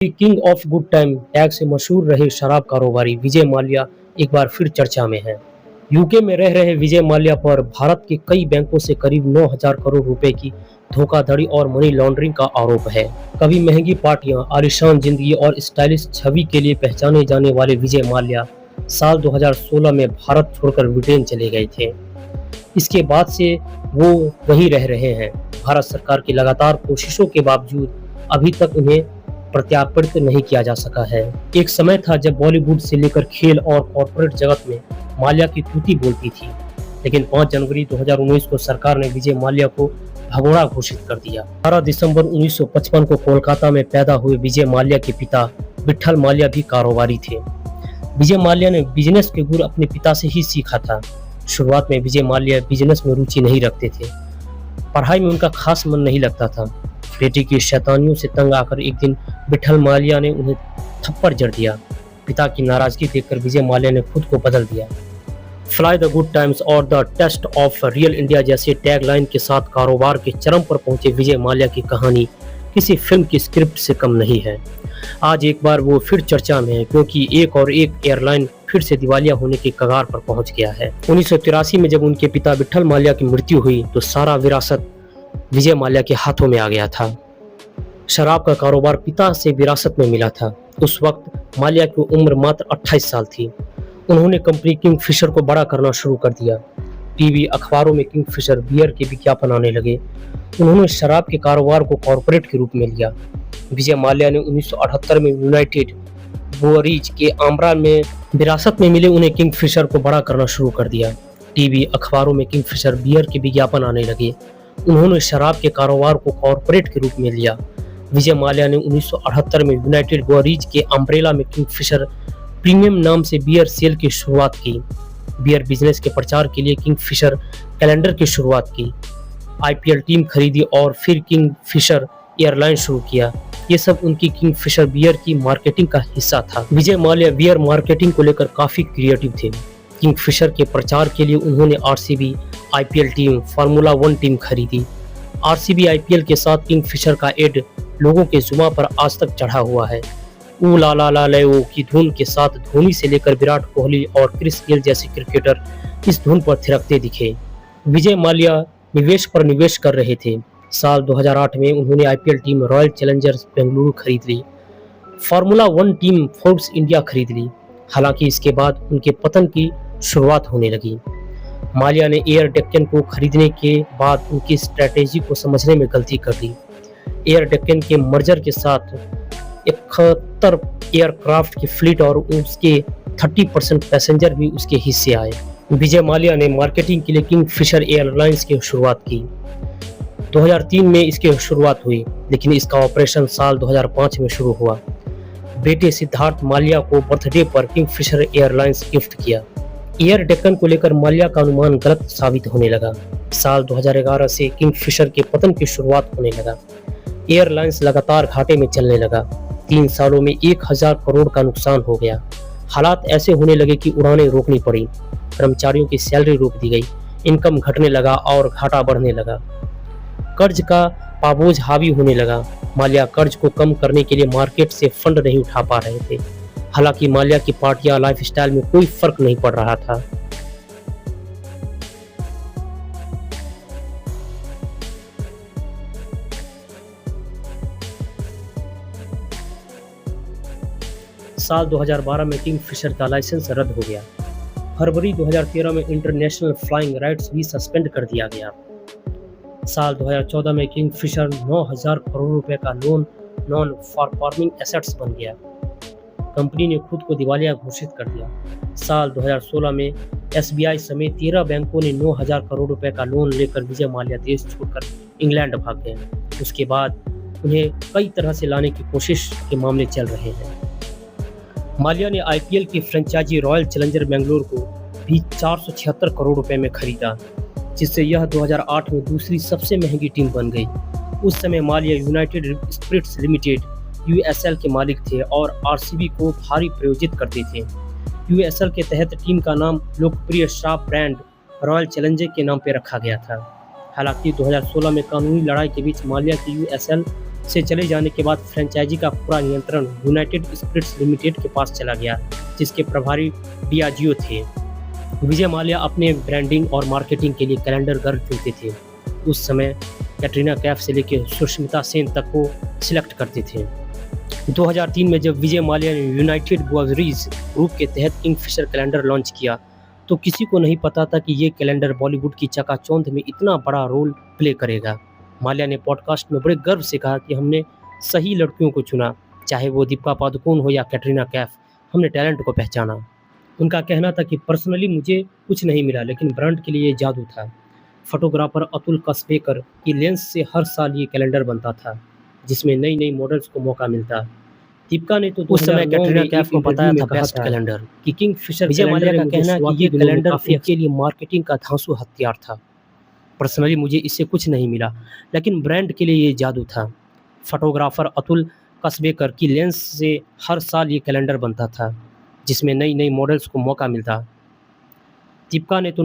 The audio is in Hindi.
King of good time tag से मशहूर रहे शराब कारोबारी विजय माल्या एक बार फिर चर्चा में हैं। यूके में रह रहे विजय माल्या पर भारत के कई बैंकों से करीब 9,000 करोड़ रुपए की धोखाधड़ी और मनी लॉन्ड्रिंग का आरोप है। कभी महंगी पार्टियां, आलीशान जिंदगी और स्टाइलिश छवि के लिए पहचाने जाने वाले विजय माल्या साल 2016 में भारत छोड़कर ब्रिटेन चले गए थे। इसके बाद से वो वहीं रह रहे हैं। भारत सरकार की लगातार कोशिशों के बावजूद अभी तक उन्हें प्रत्यार्पित नहीं किया जा सका है। एक समय था जब बॉलीवुड से लेकर खेल और कॉर्पोरेट जगत में माल्या की तूती बोलती थी, लेकिन 5 जनवरी 2019 को सरकार ने विजय माल्या को भगोड़ा घोषित कर दिया। 18 दिसंबर 1955 को कोलकाता में पैदा हुए विजय माल्या के पिता विट्ठल माल्या भी कारोबारी थे। विजय माल्या ने बिजनेस के गुर अपने पिता से ही सीखा था। शुरुआत में विजय माल्या बिजनेस में रुचि नहीं रखते थे। पढ़ाई में उनका खास मन नहीं लगता था। बेटी की शैतानियों से तंग आकर एक दिन विट्ठल माल्या ने उन्हें थप्पड़ जड़ दिया। पिता की नाराजगी देखकर विजय माल्या ने खुद को बदल दिया। फ्लाई द गुड टाइम्स और the taste of real India जैसे टैगलाइन के साथ कारोबार के चरम पर पहुंचे विजय माल्या की कहानी किसी फिल्म की स्क्रिप्ट से कम नहीं है। आज एक बार वो फिर चर्चा में है, क्योंकि एक एयरलाइन फिर से दिवालिया होने के कगार पर पहुंच गया है। 1983 में जब उनके पिता विट्ठल माल्या की मृत्यु हुई तो सारा विरासत विजय माल्या के हाथों में आ गया था। शराब का कारोबार पिता से विरासत में मिला था। उस वक्त माल्या की उम्र मात्र 28 साल थी। उन्होंने कंपनी किंगफिशर को बड़ा करना शुरू कर दिया। टीवी, अखबारों में किंगफिशर बियर के विज्ञापन आने लगे। उन्होंने शराब के कारोबार को कॉर्पोरेट के रूप में लिया। विजय माल्या ने 1978 में यूनाइटेड ब्रूअरीज के आम्रा में विरासत में मिले उन्हें किंगफिशर को बड़ा करना शुरू कर दिया। टीवी, अखबारों में किंगफिशर बियर के विज्ञापन आने लगे। उन्होंने शराब के कारोबार को कॉर्पोरेट के रूप में लिया। विजय माल्या ने 1978 में यूनाइटेड ब्रूअरीज के अम्ब्रेला में किंगफिशर प्रीमियम नाम से बियर सेल की शुरुआत की। बियर बिजनेस के प्रचार के लिए किंगफिशर कैलेंडर की शुरुआत की। आईपीएल टीम खरीदी और फिर किंगफिशर एयरलाइन शुरू किया। ये सब उनकी किंगफिशर बियर की मार्केटिंग का हिस्सा था। विजय माल्या बियर मार्केटिंग को लेकर काफी क्रिएटिव थे। किंगफिशर के प्रचार के लिए उन्होंने RCB IPL team, formula 1 team खरीदी। आरसीबी आईपीएल के साथ किंगफिशर का एड लोगों के जुबान पर आज तक चढ़ा हुआ है। ऊ ला ला ला ले की धुन के साथ धोनी से लेकर विराट कोहली और क्रिस गेल जैसे क्रिकेटर इस धुन पर थिरकते दिखे। विजय माल्या निवेश पर निवेश कर रहे थे। साल 2008 में उन्होंने IPL team royal Challengers Bengaluru खरीद ली। फार्मूला 1 टीम फोर्ब्स इंडिया खरीद ली। हालांकि इसके बाद उनके पतन की शुरुआत होने लगी। माल्या ने एयर डेक्कन को खरीदने के बाद उनकी स्ट्रैटेजी को समझने में गलती कर दी। एयर डेक्कन के मर्जर के साथ 71 एयरक्राफ्ट की फ्लीट और उसके 30% पैसेंजर भी उसके हिस्से आए। विजय माल्या ने मार्केटिंग के लिए किंगफिशर एयरलाइंस की शुरुआत की। 2003 में इसकी शुरुआत हुई, लेकिन इसका ऑपरेशन साल 2005 में शुरू हुआ। बेटे सिद्धार्थ माल्या को बर्थडे पर किंगफिशर एयरलाइंस गिफ्ट किया। एयर डेक्कन को लेकर माल्या का अनुमान गलत साबित होने लगा। साल 2011 से किंगफिशर के पतन की शुरुआत होने लगा। एयरलाइंस लगातार घाटे में चलने लगा। 3 सालों में 1000 करोड़ का नुकसान हो गया। हालात ऐसे होने लगे कि उड़ानें रोकनी पड़ी। कर्मचारियों की सैलरी रोक दी गई। इनकम घटने लगा और घाटा बढ़ने लगा। कर्ज का पाबोझ हावी होने लगा। माल्या कर्ज को कम करने के लिए मार्केट से फंड नहीं उठा पा रहे थे। हालांकि माल्या की पार्टियां लाइफस्टाइल में कोई फर्क नहीं पड़ रहा था। साल 2012 में किंगफिशर का लाइसेंस रद्द हो गया। फरवरी 2013 में इंटरनेशनल फ्लाइंग राइट्स भी सस्पेंड कर दिया गया। साल 2014 में किंगफिशर 9,000 करोड़ रुपए का लोन नॉन परफॉर्मिंग एसेट्स बन गया। कंपनी ने खुद को दिवालिया घोषित कर दिया। साल 2016 में एसबीआई समेत 13 बैंकों ने 9,000 करोड़ रुपए का लोन लेकर विजय माल्या देश छोड़कर इंग्लैंड भाग गए। उसके बाद उन्हें कई तरह से लाने की कोशिश के मामले चल रहे हैं। माल्या ने आईपीएल की फ्रेंचाइजी रॉयल चैलेंजर बेंगलुरु को भी 476 करोड़ रुपए में खरीदा, जिससे यह 2008 में दूसरी सबसे महंगी टीम बन गई। उस समय Mallya United Spirits Limited USL के मालिक थे और आरसीबी को भारी प्रायोजित करते थे। यूएसएल के तहत टीम का नाम लोकप्रिय शराब ब्रांड रॉयल चैलेंजर के नाम पर रखा गया था। हालांकि 2016 में कानूनी लड़ाई के बीच माल्या की यूएसएल से चले जाने के बाद फ्रेंचाइजी का पूरा नियंत्रण यूनाइटेड स्पिरिट्स लिमिटेड के पास चला गया, जिसके प्रभारी डियाजियो थे। विजय माल्या अपने ब्रांडिंग और मार्केटिंग के लिए कैलेंडर गर्ल चुनते थे। उस समय कैटरीना कैफ से लेकर सुष्मिता सेन तक को सिलेक्ट करते थे। 2003 में जब विजय माल्या ने यूनाइटेड ब्रुअरीज ग्रुप के तहत किंगफिशर कैलेंडर लॉन्च किया, तो किसी को नहीं पता था कि ये कैलेंडर बॉलीवुड की चकाचौंध में इतना बड़ा रोल प्ले करेगा। माल्या ने पॉडकास्ट में बड़े गर्व से कहा कि हमने सही लड़कियों को चुना, चाहे वो दीपिका पादुकोण हो या कैटरीना कैफ, हमने टैलेंट को पहचाना। उनका कहना था कि पर्सनली मुझे कुछ नहीं मिला, लेकिन ब्रांड के लिए ये जादू था। फोटोग्राफर अतुल कसबेकर की लेंस से हर साल ये कैलेंडर बनता था, जिसमें नई नई मॉडल्स को मौका मिलता। दीपिका ने तो उस समय कैटरीना कैफ को बताया था बेस्ट कैलेंडर कि किंगफिशर। विजय माल्या का कहना है कि ये कैलेंडर उनके लिए मार्केटिंग का धांसू हथियार था। पर्सनली मुझे इससे कुछ नहीं मिला, लेकिन ब्रांड के लिए ये जादू था। फोटोग्राफर अतुल कसबेकर की लेंस से हर साल ये कैलेंडर बनता था, जिसमें नई नई मॉडल्स को मौका मिलता। दीपिका ने तो